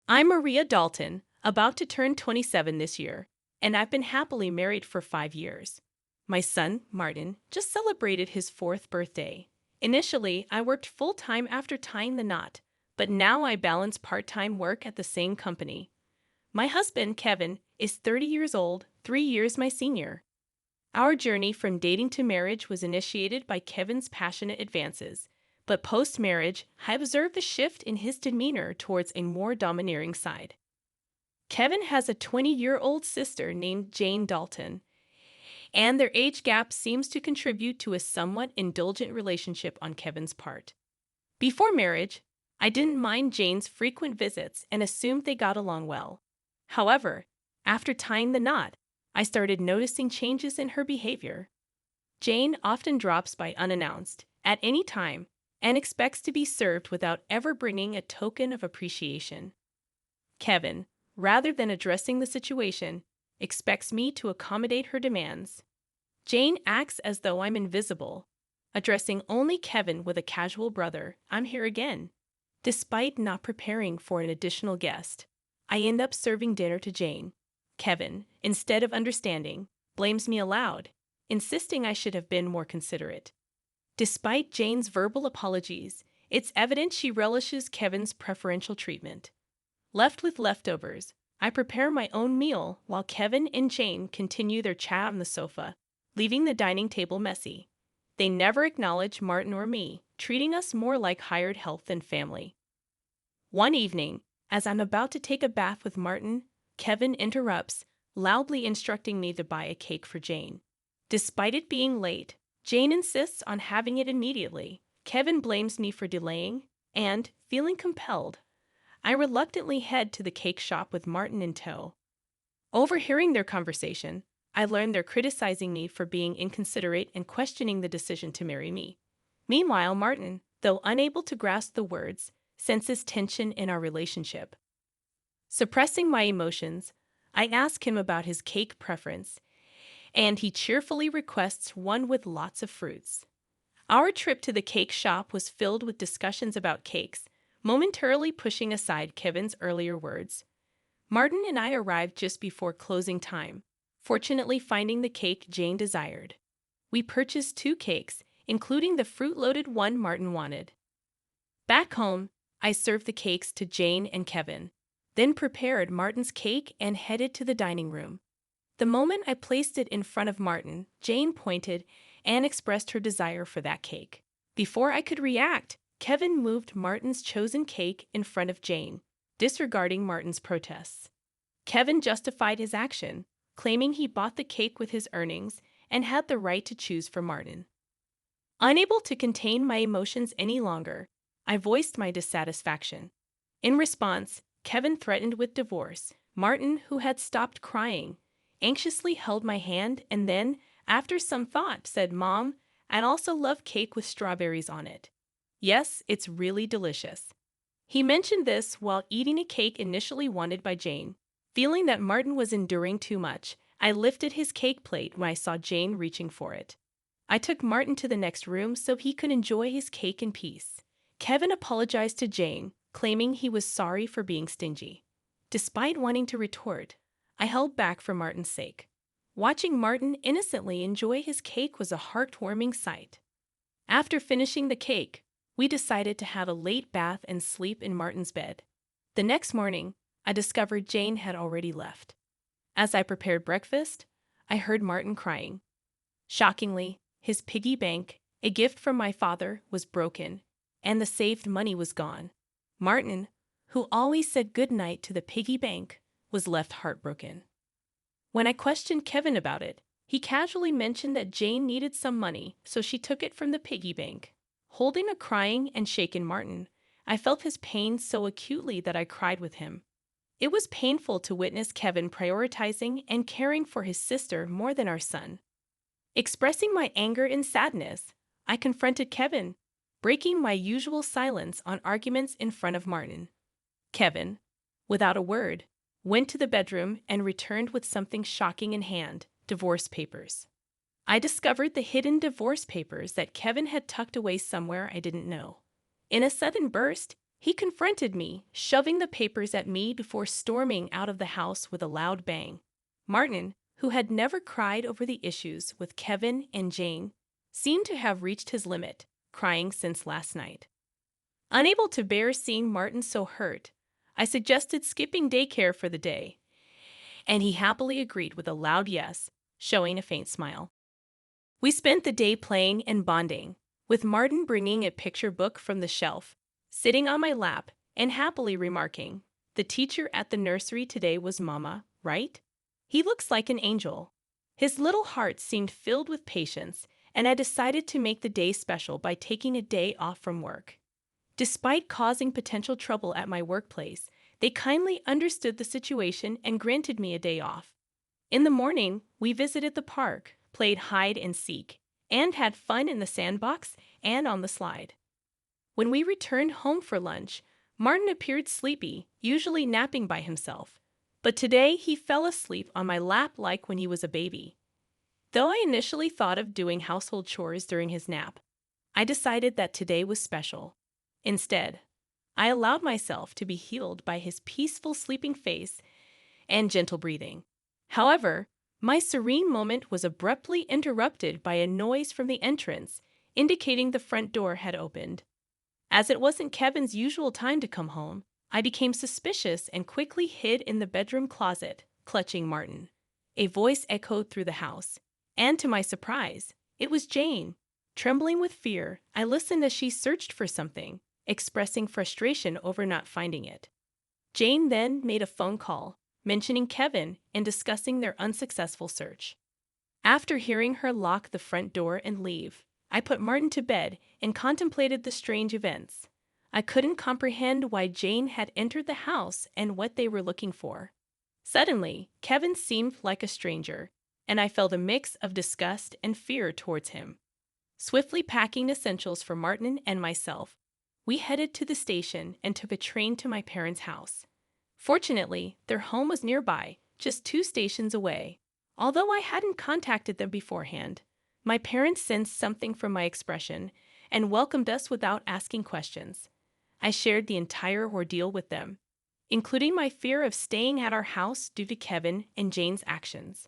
I'm Maria Dalton, about to turn 27 this year, and I've been happily married for 5 years. My son, Martin, just celebrated his fourth birthday. Initially, I worked full time after tying the knot, but now I balance part time work at the same company. My husband, Kevin, is 30 years old, 3 years my senior. Our journey from dating to marriage was initiated by Kevin's passionate advances, but post marriage, I observed a shift in his demeanor towards a more domineering side. Kevin has a 20-year-old sister named Jane Dalton, and their age gap seems to contribute to a somewhat indulgent relationship on Kevin's part. Before marriage, I didn't mind Jane's frequent visits and assumed they got along well. However, after tying the knot, I started noticing changes in her behavior. Jane often drops by unannounced, at any time, and expects to be served without ever bringing a token of appreciation. Kevin, rather than addressing the situation, expects me to accommodate her demands. Jane acts as though I'm invisible, addressing only Kevin with a casual brother, "I'm here again." Despite not preparing for an additional guest, I end up serving dinner to Jane. Kevin, instead of understanding, blames me aloud, insisting I should have been more considerate. Despite Jane's verbal apologies, it's evident she relishes Kevin's preferential treatment. Left with leftovers, I prepare my own meal while Kevin and Jane continue their chat on the sofa, leaving the dining table messy. They never acknowledge Martin or me, treating us more like hired help than family. One evening, as I'm about to take a bath with Martin, Kevin interrupts, loudly instructing me to buy a cake for Jane. Despite it being late, Jane insists on having it immediately. Kevin blames me for delaying, and, feeling compelled, I reluctantly head to the cake shop with Martin in tow. Overhearing their conversation, I learn they're criticizing me for being inconsiderate and questioning the decision to marry me. Meanwhile, Martin, though unable to grasp the words, senses tension in our relationship. Suppressing my emotions, I ask him about his cake preference, and he cheerfully requests one with lots of fruits. Our trip to the cake shop was filled with discussions about cakes, momentarily pushing aside Kevin's earlier words. Martin and I arrived just before closing time, fortunately finding the cake Jane desired. We purchased 2 cakes, including the fruit-loaded one Martin wanted. Back home, I served the cakes to Jane and Kevin, then prepared Martin's cake and headed to the dining room. The moment I placed it in front of Martin, Jane pointed and expressed her desire for that cake. Before I could react, Kevin moved Martin's chosen cake in front of Jane, disregarding Martin's protests. Kevin justified his action, claiming he bought the cake with his earnings and had the right to choose for Martin. Unable to contain my emotions any longer, I voiced my dissatisfaction. In response, Kevin threatened with divorce. Martin, who had stopped crying, anxiously held my hand and then, after some thought, said, "Mom, I'd also love cake with strawberries on it. Yes, it's really delicious." He mentioned this while eating a cake initially wanted by Jane. Feeling that Martin was enduring too much, I lifted his cake plate when I saw Jane reaching for it. I took Martin to the next room so he could enjoy his cake in peace. Kevin apologized to Jane, claiming he was sorry for being stingy. Despite wanting to retort, I held back for Martin's sake. Watching Martin innocently enjoy his cake was a heartwarming sight. After finishing the cake, we decided to have a late bath and sleep in Martin's bed. The next morning, I discovered Jane had already left. As I prepared breakfast, I heard Martin crying. Shockingly, his piggy bank, a gift from my father, was broken, and the saved money was gone. Martin, who always said goodnight to the piggy bank, was left heartbroken. When I questioned Kevin about it, he casually mentioned that Jane needed some money, so she took it from the piggy bank. Holding a crying and shaken Martin, I felt his pain so acutely that I cried with him. It was painful to witness Kevin prioritizing and caring for his sister more than our son. Expressing my anger and sadness, I confronted Kevin, breaking my usual silence on arguments in front of Martin. Kevin, without a word, went to the bedroom and returned with something shocking in hand: divorce papers. I discovered the hidden divorce papers that Kevin had tucked away somewhere I didn't know. In a sudden burst, He confronted me, shoving the papers at me before storming out of the house with a loud bang. Martin, who had never cried over the issues with Kevin and Jane, seemed to have reached his limit, crying since last night. Unable to bear seeing Martin so hurt, I suggested skipping daycare for the day, and he happily agreed with a loud yes, showing a faint smile. We spent the day playing and bonding, with Martin bringing a picture book from the shelf, sitting on my lap, and happily remarking, "The teacher at the nursery today was Mama, right? He looks like an angel." His little heart seemed filled with patience, and I decided to make the day special by taking a day off from work. Despite causing potential trouble at my workplace, they kindly understood the situation and granted me a day off. In the morning, we visited the park, played hide and seek, and had fun in the sandbox and on the slide. When we returned home for lunch, Martin appeared sleepy, usually napping by himself. But today he fell asleep on my lap like when he was a baby. Though I initially thought of doing household chores during his nap, I decided that today was special. Instead, I allowed myself to be healed by his peaceful sleeping face and gentle breathing. However, my serene moment was abruptly interrupted by a noise from the entrance, indicating the front door had opened. As it wasn't Kevin's usual time to come home, I became suspicious and quickly hid in the bedroom closet, clutching Martin. A voice echoed through the house, and to my surprise, it was Jane. Trembling with fear, I listened as she searched for something, expressing frustration over not finding it. Jane then made a phone call, mentioning Kevin and discussing their unsuccessful search. After hearing her lock the front door and leave, I put Martin to bed and contemplated the strange events. I couldn't comprehend why Jane had entered the house and what they were looking for. Suddenly, Kevin seemed like a stranger, and I felt a mix of disgust and fear towards him. Swiftly packing essentials for Martin and myself, we headed to the station and took a train to my parents' house. Fortunately, their home was nearby, just 2 stations away. Although I hadn't contacted them beforehand, my parents sensed something from my expression and welcomed us without asking questions. I shared the entire ordeal with them, including my fear of staying at our house due to Kevin and Jane's actions.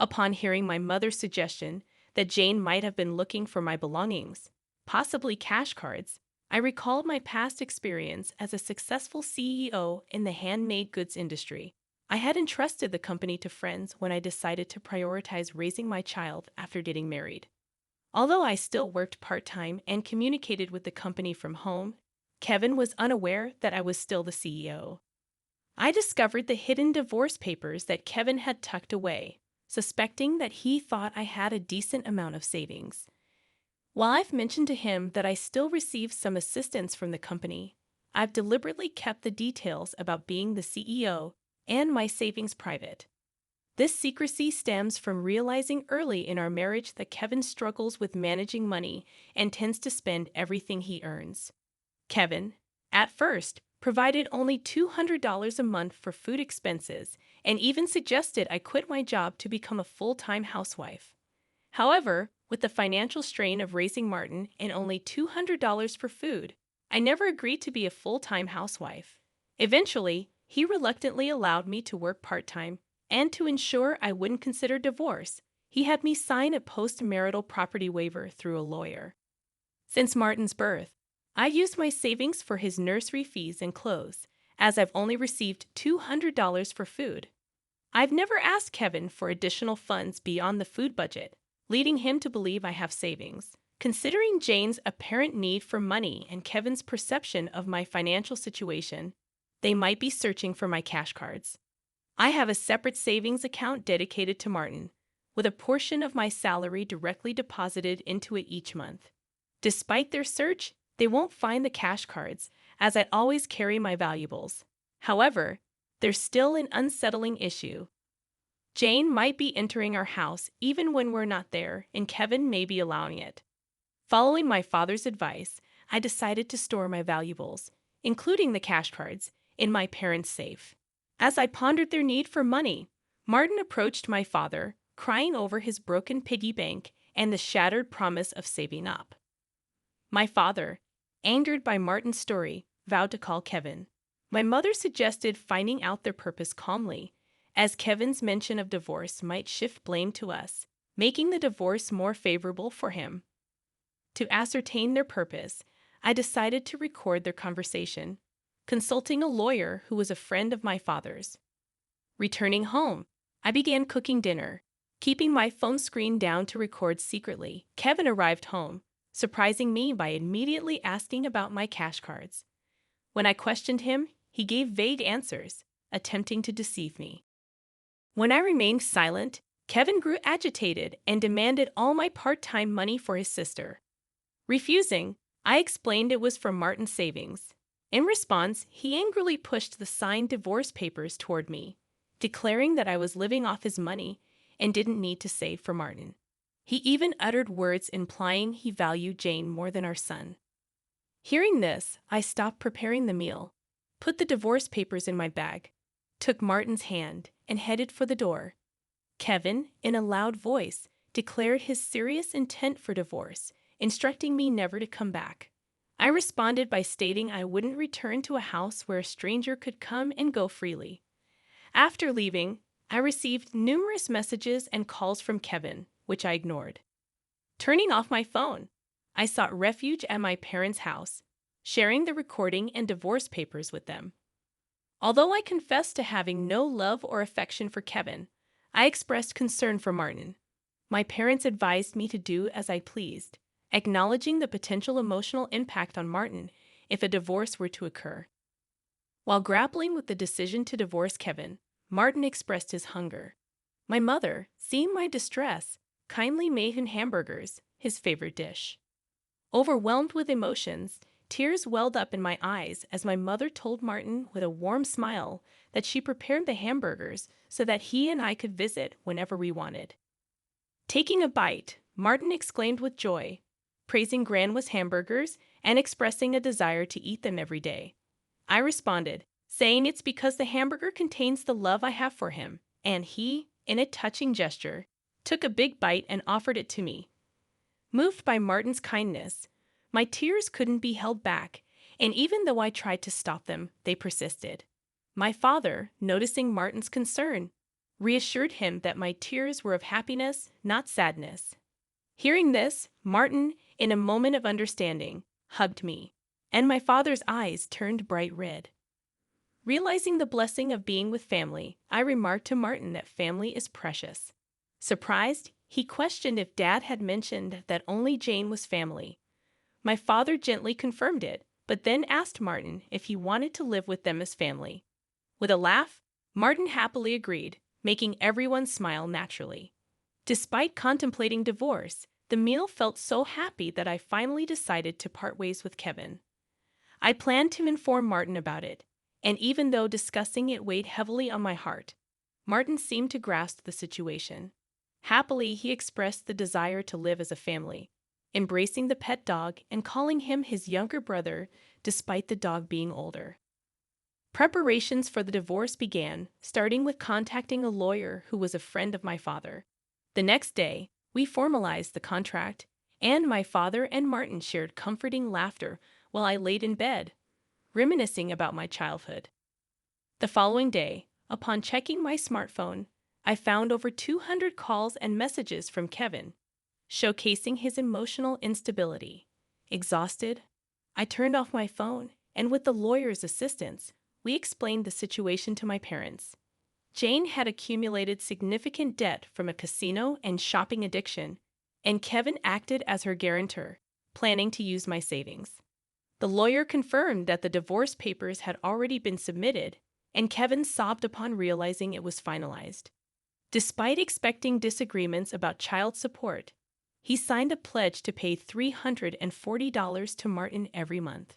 Upon hearing my mother's suggestion that Jane might have been looking for my belongings, possibly cash cards, I recalled my past experience as a successful CEO in the handmade goods industry. I had entrusted the company to friends when I decided to prioritize raising my child after getting married. Although I still worked part-time and communicated with the company from home, Kevin was unaware that I was still the CEO. I discovered the hidden divorce papers that Kevin had tucked away, suspecting that he thought I had a decent amount of savings. While I've mentioned to him that I still receive some assistance from the company, I've deliberately kept the details about being the CEO and my savings private. This secrecy stems from realizing early in our marriage that Kevin struggles with managing money and tends to spend everything he earns. Kevin, at first, provided only $200 a month for food expenses and even suggested I quit my job to become a full-time housewife. However, with the financial strain of raising Martin and only $200 for food, I never agreed to be a full-time housewife. Eventually, he reluctantly allowed me to work part-time, and to ensure I wouldn't consider divorce, he had me sign a post-marital property waiver through a lawyer. Since Martin's birth, I used my savings for his nursery fees and clothes, as I've only received $200 for food. I've never asked Kevin for additional funds beyond the food budget, leading him to believe I have savings. Considering Jane's apparent need for money and Kevin's perception of my financial situation, they might be searching for my cash cards. I have a separate savings account dedicated to Martin, with a portion of my salary directly deposited into it each month. Despite their search, they won't find the cash cards, as I always carry my valuables. However, there's still an unsettling issue. Jane might be entering our house even when we're not there, and Kevin may be allowing it. Following my father's advice, I decided to store my valuables, including the cash cards, in my parents' safe. As I pondered their need for money, Martin approached my father, crying over his broken piggy bank and the shattered promise of saving up. My father, angered by Martin's story, vowed to call Kevin. My mother suggested finding out their purpose calmly, as Kevin's mention of divorce might shift blame to us, making the divorce more favorable for him. To ascertain their purpose, I decided to record their conversation, consulting a lawyer who was a friend of my father's. Returning home, I began cooking dinner, keeping my phone screen down to record secretly. Kevin arrived home, surprising me by immediately asking about my cash cards. When I questioned him, he gave vague answers, attempting to deceive me. When I remained silent, Kevin grew agitated and demanded all my part-time money for his sister. Refusing, I explained it was from Martin's savings. In response, he angrily pushed the signed divorce papers toward me, declaring that I was living off his money and didn't need to save for Martin. He even uttered words implying he valued Jane more than our son. Hearing this, I stopped preparing the meal, put the divorce papers in my bag, took Martin's hand, and headed for the door. Kevin, in a loud voice, declared his serious intent for divorce, instructing me never to come back. I responded by stating I wouldn't return to a house where a stranger could come and go freely. After leaving, I received numerous messages and calls from Kevin, which I ignored. Turning off my phone, I sought refuge at my parents' house, sharing the recording and divorce papers with them. Although I confessed to having no love or affection for Kevin, I expressed concern for Martin. My parents advised me to do as I pleased, acknowledging the potential emotional impact on Martin if a divorce were to occur. While grappling with the decision to divorce Kevin, Martin expressed his hunger. My mother, seeing my distress, kindly made him hamburgers, his favorite dish. Overwhelmed with emotions, tears welled up in my eyes as my mother told Martin with a warm smile that she prepared the hamburgers so that he and I could visit whenever we wanted. Taking a bite, Martin exclaimed with joy, praising Grandma's hamburgers and expressing a desire to eat them every day. I responded, saying it's because the hamburger contains the love I have for him, and he, in a touching gesture, took a big bite and offered it to me. Moved by Martin's kindness, my tears couldn't be held back, and even though I tried to stop them, they persisted. My father, noticing Martin's concern, reassured him that my tears were of happiness, not sadness. Hearing this, Martin, in a moment of understanding, hugged me, and my father's eyes turned bright red. Realizing the blessing of being with family, I remarked to Martin that family is precious. Surprised, he questioned if Dad had mentioned that only Jane was family. My father gently confirmed it, but then asked Martin if he wanted to live with them as family. With a laugh, Martin happily agreed, making everyone smile naturally. Despite contemplating divorce, the meal felt so happy that I finally decided to part ways with Kevin. I planned to inform Martin about it, and even though discussing it weighed heavily on my heart, Martin seemed to grasp the situation. Happily, he expressed the desire to live as a family, embracing the pet dog and calling him his younger brother despite the dog being older. Preparations for the divorce began, starting with contacting a lawyer who was a friend of my father. The next day, we formalized the contract, and my father and Martin shared comforting laughter while I laid in bed, reminiscing about my childhood. The following day, upon checking my smartphone, I found over 200 calls and messages from Kevin, showcasing his emotional instability. Exhausted, I turned off my phone, and with the lawyer's assistance, we explained the situation to my parents. Jane had accumulated significant debt from a casino and shopping addiction, and Kevin acted as her guarantor, planning to use my savings. The lawyer confirmed that the divorce papers had already been submitted, and Kevin sobbed upon realizing it was finalized. Despite expecting disagreements about child support, he signed a pledge to pay $340 to Martin every month.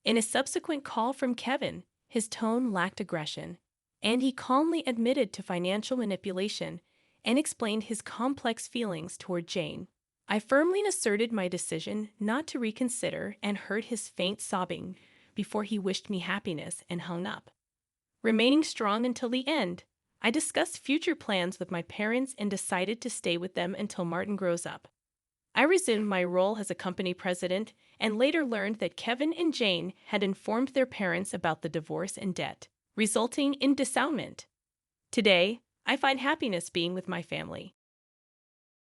In a subsequent call from Kevin, his tone lacked aggression, and he calmly admitted to financial manipulation and explained his complex feelings toward Jane. I firmly asserted my decision not to reconsider and heard his faint sobbing before he wished me happiness and hung up. Remaining strong until the end, I discussed future plans with my parents and decided to stay with them until Martin grows up. I resumed my role as a company president and later learned that Kevin and Jane had informed their parents about the divorce and debt, resulting in dissownment. Today, I find happiness being with my family.